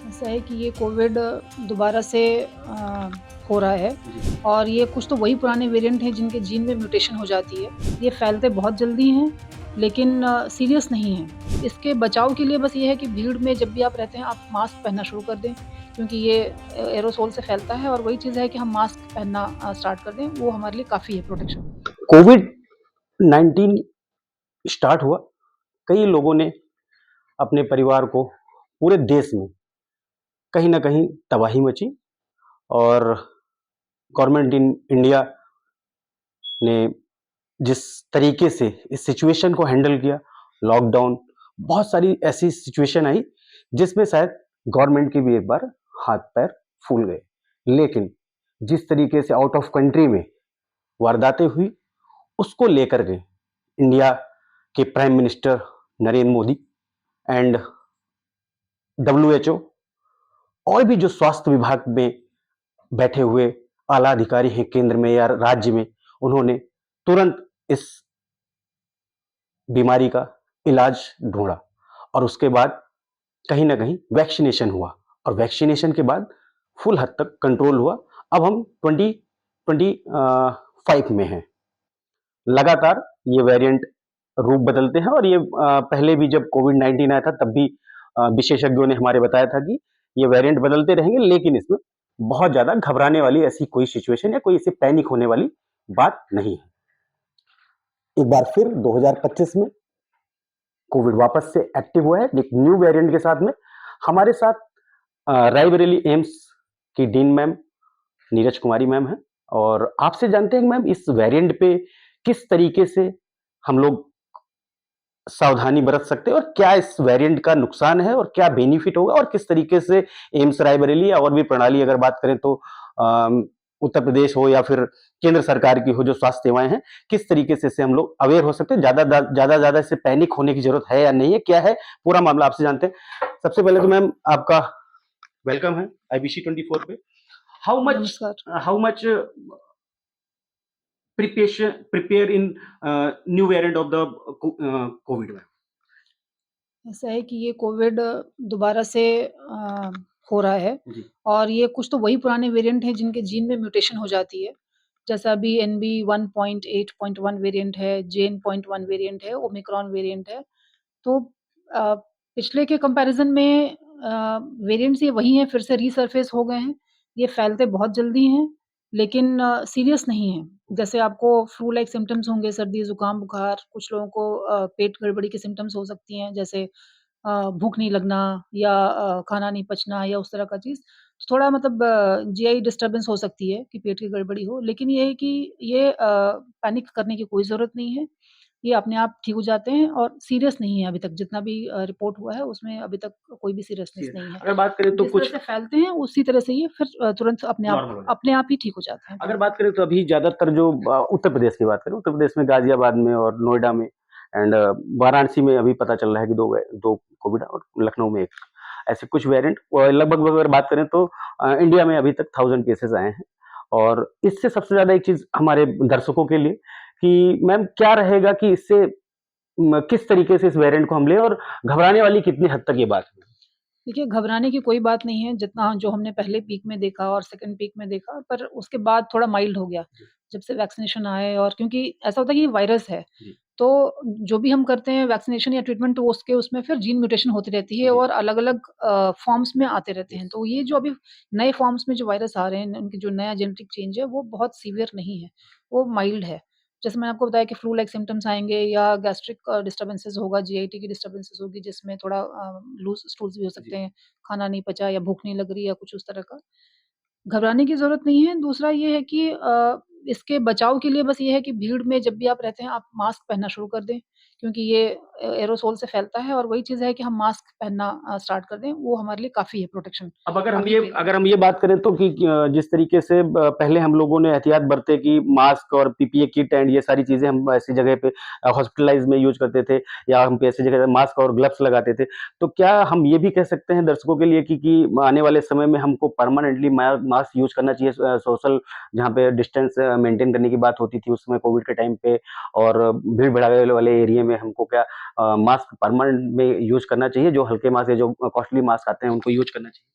ऐसा है कि ये कोविड दोबारा से हो रहा है जी। और ये कुछ तो वही पुराने वेरिएंट हैं जिनके जीन में म्यूटेशन हो जाती है। ये फैलते बहुत जल्दी हैं, लेकिन सीरियस नहीं हैं। इसके बचाव के लिए बस ये है कि भीड़ में जब भी आप रहते हैं, आप मास्क पहनना शुरू कर दें, क्योंकि ये एयरोसोल से फैलता है और वही चीज़ है कि हम मास्क पहनना स्टार्ट कर दें, वो हमारे लिए काफ़ी है प्रोटेक्शन। कोविड 19 स्टार्ट हुआ, कई लोगों ने अपने परिवार को पूरे देश में कहीं न कहीं तबाही मची और गवर्नमेंट इन इंडिया ने जिस तरीके से इस सिचुएशन को हैंडल किया, लॉकडाउन, बहुत सारी ऐसी सिचुएशन आई, जिसमें शायद गवर्नमेंट के भी एक बार हाथ-पैर फूल गए। लेकिन जिस तरीके से आउट ऑफ कंट्री में वारदातें हुई, उसको लेकर के इंडिया के prime minister Narendra Modi and WHO और भी जो स्वास्थ्य विभाग में बैठे हुए आला अधिकारी हैं केंद्र में या राज्य में, उन्होंने तुरंत इस बीमारी का इलाज ढूंढा और उसके बाद कहीं ना कहीं वैक्सीनेशन हुआ और वैक्सीनेशन के बाद फुल हद तक कंट्रोल हुआ। अब हम 2025 में हैं। लगातार ये वेरिएंट रूप बदलते हैं और ये पहले भी जब कोविड 19 आया था तब भी विशेषज्ञों ने हमारे बताया था कि ये वेरिएंट बदलते रहेंगे, लेकिन इसमें बहुत ज्यादा घबराने वाली ऐसी कोई सिचुएशन या कोई ऐसी पैनिक होने वाली बात नहीं है। एक बार फिर 2025 में कोविड वापस से एक्टिव हुआ है एक न्यू वेरिएंट के साथ में। हमारे साथ रायबरेली एम्स की डीन मैम नीरज कुमारी मैम है और आपसे जानते हैं मैम इस वेरिएंट पे किस तरीके से हम लोग सावधानी बरत सकते हैं और क्या इस वेरिएंट का नुकसान है और क्या बेनिफिट होगा और किस तरीके से एम्स रायबरेली या और भी प्रणाली अगर बात करें तो उत्तर प्रदेश हो या फिर केंद्र सरकार की हो जो स्वास्थ्य सेवाएं हैं, किस तरीके से इससे हम लोग अवेयर हो सकते हैं, ज्यादा इससे पैनिक होने की जरूरत है या नहीं है, क्या है पूरा मामला आपसे जानते हैं। सबसे पहले तो मैम आपका वेलकम है आईबीसी 24 पे। हाउ मच नमस्कार। How much prepare in new variant of the COVID में। ऐसा है कि ये कोविड दोबारा से हो रहा है जी। और ये कुछ तो वही पुराने वेरिएंट हैं जिनके जीन में म्यूटेशन हो जाती है। जैसा अभी एनबी 1.8.1 वेरिएंट है, जेन पॉइंट 1 वेरिएंट है, ओमिक्रॉन वेरिएंट है। तो पिछले के कंपैरिज़न में वेरिएंट्स ये वही हैं, फिर से रीसर्फेस हो गए हैं। ये फैलते बहुत जल्दी हैं, लेकिन सीरियस नहीं हैं। जैसे आपको फ्लू लाइक सिम्पटम्स होंगे, सर्दी, ज़ुकाम, बुखार, कुछ लोगों को पेट गड़बड़ी की सिम्पटम्स हो सकती हैं, जैसे भूख नहीं लगना या खाना नहीं पचना या उस तरह का चीज़। थोड़ा मतलब जीआई डिस्टर्बेंस हो सकती है कि पेट की गड़बड़ी हो, लेकिन ये है कि ये पैनिक करने की कोई ज़रूरत नहीं है। ये अपने आप ठीक हो जाते हैं और सीरियस नहीं है अभी तक जितना भी रिपोर्ट हुआ है उसमें अभी तक कोई भी सीरियसनेस नहीं है। अगर बात करें तो जिस तरह कुछ से फैलते हैं उसी तरह से ये फिर तुरंत नॉर्मल हो जाए। अपने आप ही ठीक हो जाते हैं। अगर बात करें तो अभी ज्यादातर जो उत्तर प्रदेश की बात करें, उत्तर प्रदेश में गाजियाबाद में और नोएडा में एंड वाराणसी में अभी पता चल रहा है कि दो कोविड और लखनऊ में एक, ऐसे कुछ वेरिएंट लगभग अगर बात करें तो इंडिया में अभी तक 1000 केसेस आए हैं। और इससे सबसे ज्यादा एक चीज हमारे दर्शकों के लिए कि मैम क्या रहेगा कि इससे किस तरीके से इस वेरिएंट को हम लें और घबराने वाली कितनी हद तक ये बात है? देखिए, घबराने की कोई बात नहीं है, जितना जो हमने पहले पीक में देखा और सेकंड पीक में देखा, पर उसके बाद थोड़ा माइल्ड हो गया, जी। जब से वैक्सीनेशन आए और क्योंकि ऐसा होता है कि ये वायरस है, जी। तो जो भी हम करते हैं वैक्सीनेशन या ट्रीटमेंट तो उसके उसमें फिर जीन म्यूटेशन होती रहती है जी। और अलग-अलग फॉर्म्स में आते रहते हैं। यस। तो ये जो अभी नए फॉर्म्स में जो वायरस आ रहे हैं, उनकी जो नया जेनेटिक चेंज है, वो बहुत सीवियर नहीं है, वो माइल्ड है। जैसे मैंने आपको बताया कि फ्लू लाइक सिम्पटम्स आएँगे या गैस्ट्रिक डिस्टर्बेंसेस होगा, जीआईटी की डिस्टर्बेंसेस होगी, जिसमें थोड़ा लूज़ स्टूल्स भी हो सकते जी। हैं, खाना नहीं पचा या भूख नहीं लग रही या कुछ उस तरह का। घबराने की ज़रूरत नहीं है। दूसरा ये है कि इसके बचाव के लिए बस ये है कि भीड़ में जब भी आप रहते हैं, आप मास्क पहनना शुरू कर दें, क्योंकि ये एयरोसोल से फैलता है और वही चीज़ है कि हम मास्क पहनना स्टार्ट कर दें, वो हमारे लिए काफ़ी है प्रोटेक्शन अब अभी के लिए। अगर हम ये बात करें तो कि जिस तरीके से पहले हम लोगों ने एहतियात बरते कि मास्क और पीपीई किट एंड ये सारी चीजें हम ऐसी जगह पे हॉस्पिटलाइज में यूज करते थे या हम ऐसी जगह मास्क और ग्लव्स लगाते थे, तो क्या हम ये भी कह सकते हैं दर्शकों के लिए कि आने वाले समय में हमको परमानेंटली मास्क यूज करना चाहिए, सोशल जहाँ पे डिस्टेंस मेंटेन करने की बात होती थी उस समय कोविड के टाइम पे, और भीड़ भड़ाके वाले एरिया में हमको क्या मास्क परमानेंट में यूज करना चाहिए, जो हल्के मास्क या जो कॉस्टली मास्क आते हैं उनको यूज करना चाहिए?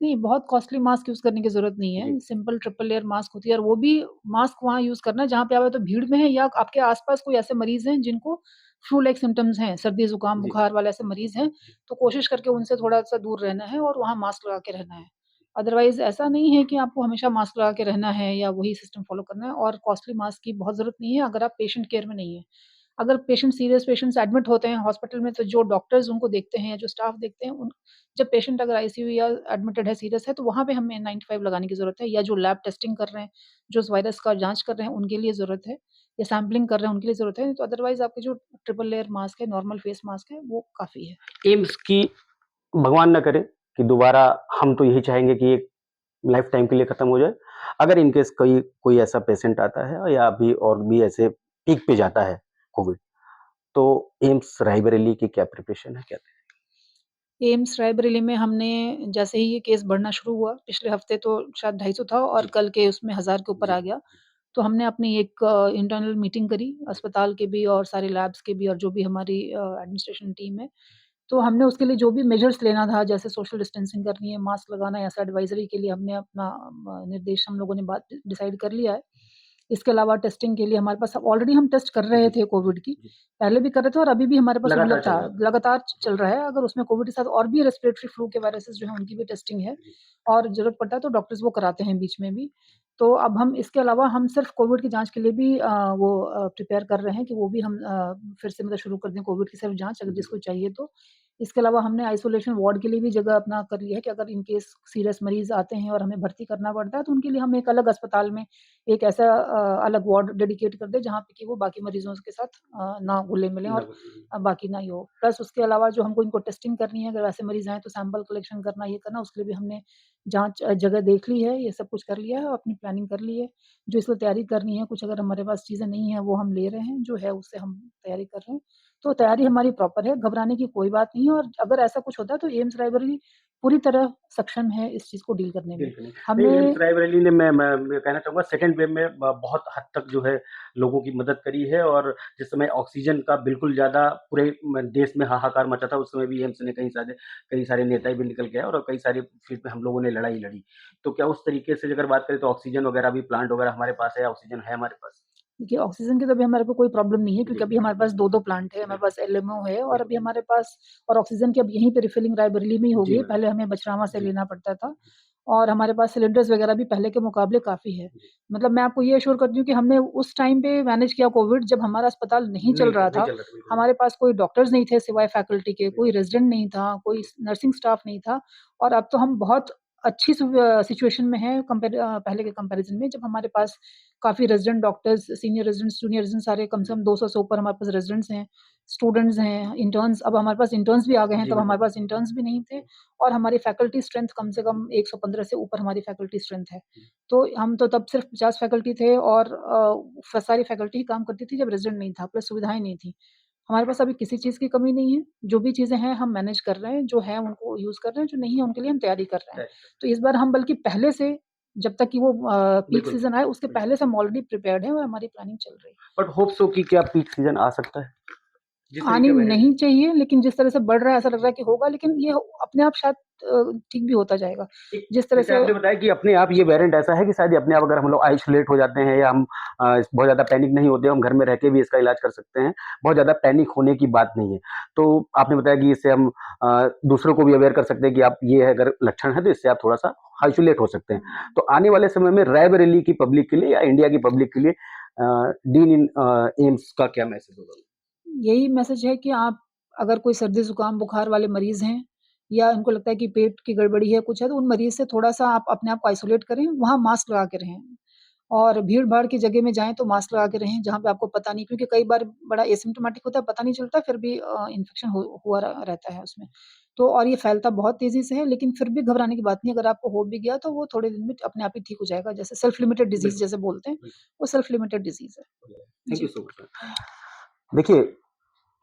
नहीं, बहुत कॉस्टली मास्क यूज़ करने की ज़रूरत नहीं जी, है। सिंपल ट्रिपल लेयर मास्क होती है और वो भी मास्क वहाँ यूज़ करना है जहाँ पे आप या तो भीड़ में हैं या आपके आस-पास कोई ऐसे मरीज़ हैं जिनको फ्लू लाइक सिम्पटम्स हैं, सर्दी, ज़ुकाम, जी, बुखार वाले ऐसे मरीज़ हैं, तो कोशिश करके उनसे थोड़ा-सा दूर रहना है और वहाँ मास्क लगा के रहना है। अदरवाइज़ ऐसा नहीं है कि आपको हमेशा मास्क लगा के रहना है या वही सिस्टम फ़ॉलो करना है और कॉस्टली मास्क की बहुत ज़रूरत नहीं है अगर आप पेशेंट केयर में नहीं हैं। अगर पेशेंट सीरियस पेशेंट्स एडमिट होते हैं हॉस्पिटल में तो जो डॉक्टर्स उनको देखते हैं या जो स्टाफ देखते हैं उन जब पेशेंट अगर आईसीयू या एडमिटेड है, सीरियस है, तो वहाँ पे हमें N95 लगाने की ज़रूरत है या जो लैब टेस्टिंग कर रहे हैं, जो इस वायरस का जाँच कर रहे हैं, उनके लिए ज़रूरत है या सैंपलिंग कर रहे हैं, उनके लिए ज़रूरत है। तो अदरवाइज़ आपके जो ट्रिपल लेयर मास्क है, नॉर्मल फेस मास्क है, वो काफ़ी है। एम्स की भगवान ना करे कि दोबारा हम तो यही चाहेंगे कि एक लाइफ टाइम के लिए खत्म हो जाए। अगर इन केस कोई कोई ऐसा पेशेंट आता है या अभी और भी ऐसे पीक पे जाता है कोविड, तो एम्स रायबरेली की क्या प्रिपरेशन है? क्या एम्स रायबरेली में हमने जैसे ही ये केस बढ़ना शुरू हुआ, पिछले हफ्ते तो शायद 250 था और जी, कल के उसमें 1000 के ऊपर जी, आ गया। तो हमने अपनी एक इंटरनल मीटिंग करी, अस्पताल के भी और सारे लैब्स के भी और जो भी हमारी एडमिनिस्ट्रेशन टीम है। तो हमने उसके लिए जो भी मेजर्स लेना था, जैसे सोशल डिस्टेंसिंग करनी है, मास्क लगाना है, ऐसा एडवाइज़री के लिए हमने अपना निर्देश हम लोगों ने बात डिसाइड कर लिया है। इसके अलावा टेस्टिंग के लिए हमारे पास ऑलरेडी हम टेस्ट कर रहे जी, थे कोविड की, जी। पहले भी कर रहे थे और अभी भी हमारे पास लगातार मतलब चल था, रहा था। लगातार चल रहा है। अगर उसमें कोविड के साथ और भी रेस्पिरेटरी फ्लू के वायरसेस जो हैं, उनकी भी टेस्टिंग है जी, और ज़रूरत पड़ता है तो डॉक्टर्स वो कराते हैं बीच में भी। तो अब हम इसके अलावा हम सिर्फ़ कोविड की जाँच के लिए भी प्रिपेयर कर रहे हैं कि वो भी हम फिर से मतलब शुरू कर दें कोविड की सिर्फ़ जाँच अगर जी, जिसको चाहिए तो। इसके अलावा हमने आइसोलेशन वार्ड के लिए भी जगह अपना कर लिया है कि अगर इन केस सीरियस मरीज़ आते हैं और हमें भर्ती करना पड़ता है, तो उनके लिए हम एक अलग अस्पताल में एक ऐसा अलग वार्ड डेडिकेट कर दें जहाँ पे कि वो बाकी मरीज़ों के साथ ना घुले-मिलें और जी। बाकी ना ये हो। प्लस उसके अलावा जो हमको इनको टेस्टिंग करनी है, अगर वैसे मरीज़ आएँ तो सैंपल कलेक्शन करना, ये करना, उसके लिए भी हमने जाँच जगह देख ली है, ये सब कुछ कर लिया है और अपनी प्लानिंग कर ली है। जो इसमें तैयारी करनी है, कुछ अगर हमारे पास चीज़ें नहीं हैं, वो हम ले रहे हैं, जो है उससे हम तैयारी कर रहे हैं। तो तैयारी हमारी प्रॉपर है, घबराने की कोई बात नहीं है और अगर ऐसा कुछ होता है तो एम्स रायबरेली पूरी तरह सक्षम है इस चीज़ को डील करने में। बिल्कुल नहीं। नहीं, एम्स हमने रायबरेली ने मैं कहना चाहूँगा सेकंड वेव में बहुत हद तक जो है लोगों की मदद करी है और जिस समय ऑक्सीजन का बिल्कुल ज़्यादा पूरे देश में हाहाकार मचा था, उस समय भी एम्स ने कई सारे नेता भी निकल के आए और कई सारी फील्ड में हम लोगों ने लड़ाई लड़ी। तो क्या उस तरीके से अगर बात करें तो ऑक्सीजन वगैरह भी प्लांट वगैरह हमारे पास है, ऑक्सीजन है हमारे पास? देखिए, ऑक्सीजन की तो अभी हमारे को कोई प्रॉब्लम नहीं है क्योंकि जी, अभी हमारे पास 2-2 प्लांट है, हमारे बिल्कुल, पास एलएमओ है और अभी बिल्कुल। हमारे पास और ऑक्सीजन की अब यहीं पे रिफिलिंग रायबरेली में ही हो जी, गई है, मैडम। पहले हमें बछरावा से जी, लेना पड़ता था और हमारे पास सिलिंडर्स वगैरह भी पहले के मुकाबले काफ़ी है। जी। मतलब मैं आपको ये एश्योर करती हूँ कि हमने उस टाइम पे मैनेज किया कोविड जब हमारा अस्पताल नहीं चल रहा नहीं था, चल रहा था, बिल्कुल। हमारे पास कोई डॉक्टर्स नहीं थे सिवाय फैकल्टी के, कोई बिल्कुल, रेज़िडेंट नहीं था, कोई नर्सिंग स्टाफ नहीं था और अब तो हम बहुत अच्छी सिचुएशन में हैं पहले के कंपैरिज़न में जब हमारे पास काफ़ी resident doctors, senior residents, junior residents सारे कम से कम 200 से ऊपर हमारे पास रेज़िडेंट्स हैं, स्टूडेंट्स हैं, इंटर्न्स अब हमारे पास इंटर्न्स भी आ गए हैं, जी, तब हमारे बिल्कुल। पास इंटर्न्स भी नहीं थे और हमारी फैकल्टी स्ट्रेंथ कम से कम 115 से ऊपर हमारी फैकल्टी स्ट्रेंथ है। तो हम तो तब सिर्फ 50 फैकल्टी थे और सारी फैकल्टी ही काम करती थी जब रेज़िडेंट नहीं था, प्लस सुविधाएँ नहीं थी। हमारे पास अभी किसी चीज़ की कमी नहीं है, जो भी चीज़ें हैं हम मैनेज कर रहे हैं, जो है उनको यूज़ कर रहे हैं, जो नहीं है उनके लिए हम तैयारी कर रहे हैं। राइट, तो इस बार हम बल्कि पहले से जब तक कि वो पीक बिल्कुल, सीज़न आए उसके बिल्कुल। पहले से हम ऑलरेडी प्रिपेयर्ड हैं और हमारी प्लानिंग चल रही है। बट होप सो कि क्या पीक सीज़न आ सकता है? जिस तरीके आनी का वेरिएंट नहीं है। चाहिए लेकिन जिस तरह से बढ़ रहा है ऐसा लग रहा जी। है कि होगा लेकिन ये अपने आप शायद ठीक भी होता जाएगा। एक जिस तरह जैसे से आपने बताया कि अपने आप ये वेरिएंट ऐसा है कि शायद ये अपने आप अगर हम लोग आइसोलेट हो जाते हैं या हम बहुत ज़्यादा पैनिक नहीं होते, हम घर में रह के भी इसका इलाज कर सकते हैं। बहुत ज़्यादा पैनिक होने की बात नहीं है। तो आपने बताया कि इससे हम दूसरों को भी अवेयर कर सकते हैं कि आप ये अगर लक्षण है तो इससे आप थोड़ा-सा आइसोलेट हो सकते हैं। तो आने वाले समय में रायबरेली की पब्लिक के लिए या इंडिया की पब्लिक के लिए डीन इन एम्स का क्या मैसेज होगा? यही मैसेज है कि आप अगर कोई सर्दी, ज़ुकाम, बुखार वाले मरीज़ हैं या उनको लगता है कि पेट की गड़बड़ी है, कुछ है, तो उन मरीज़ से थोड़ा-सा आप अपने आप को आइसोलेट करें, वहाँ मास्क लगा के रहें। और भीड़-भाड़ की जगह में जाएँ तो मास्क लगा के रहें, जहाँ पे आपको पता नहीं क्योंकि कई बार बड़ा एसिम्प्टोमेटिक होता है, पता नहीं चलता, फिर भी इन्फेक्शन हो हुआ रहता है उसमें। तो और ये फैलता बहुत तेज़ी से है, लेकिन फिर भी घबराने की बात नहीं है, अगर आपको हो भी गया तो वो थोड़े दिन में अपने आप ही ठीक हो जाएगा, जैसे सेल्फ लिमिटेड डिज़ीज़ बिल्कुल, जैसे बोलते हैं, बिल्कुल। वो सेल्फ लिमिटेड डिज़ीज़ है। Thank you ji. So much ma'am. देखिए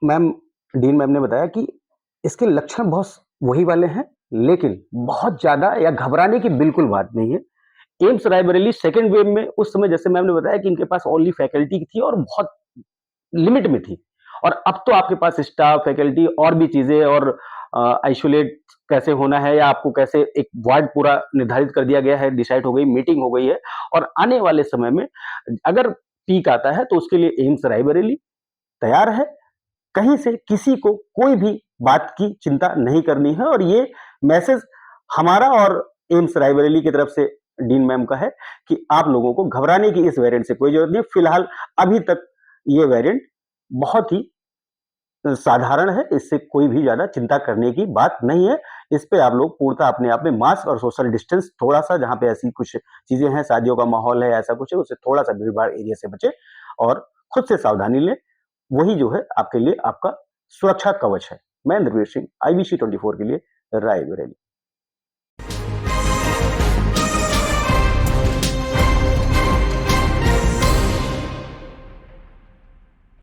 मैम, डीन मैम ने बताया कि इसके लक्षण बहुत वही वाले हैं, लेकिन बहुत ज़्यादा या घबराने की बिल्कुल बात नहीं है। एम्स रायबरेली सेकंड वेव में उस समय जैसे मैम ने बताया कि इनके पास ओनली फैकल्टी थी और बहुत लिमिट में थी और अब तो आपके पास स्टाफ, फैकल्टी और भी चीज़ें और आइसोलेट कैसे होना है या आपको कैसे एक वार्ड पूरा निर्धारित कर दिया गया है, डिसाइड हो गई, मीटिंग हो गई है और आने वाले समय में अगर पीक आता है तो उसके लिए एम्स रायबरेली तैयार है। कहीं से किसी को कोई भी बात की चिंता नहीं करनी है और ये मैसेज हमारा और एम्स रायबरेली की तरफ से डीन मैम का है कि आप लोगों को घबराने की इस वेरिएंट से कोई जरूरत नहीं है। फिलहाल अभी तक ये वेरिएंट बहुत ही साधारण है, इससे कोई भी ज़्यादा चिंता करने की बात नहीं है। इस पे आप लोग पूर्णतः अपने आप में मास्क और सोशल डिस्टेंस थोड़ा-सा जहाँ पे ऐसी कुछ चीज़ें हैं, शादियों का माहौल है, ऐसा कुछ है, उससे थोड़ा-सा भीड़-भाड़ एरिया से बचें और खुद से सावधानी लें। वही जो है आपके लिए आपका सुरक्षा कवच है। मैं इंद्रवीर सिंह, IBC 24 के लिए रायबरेली।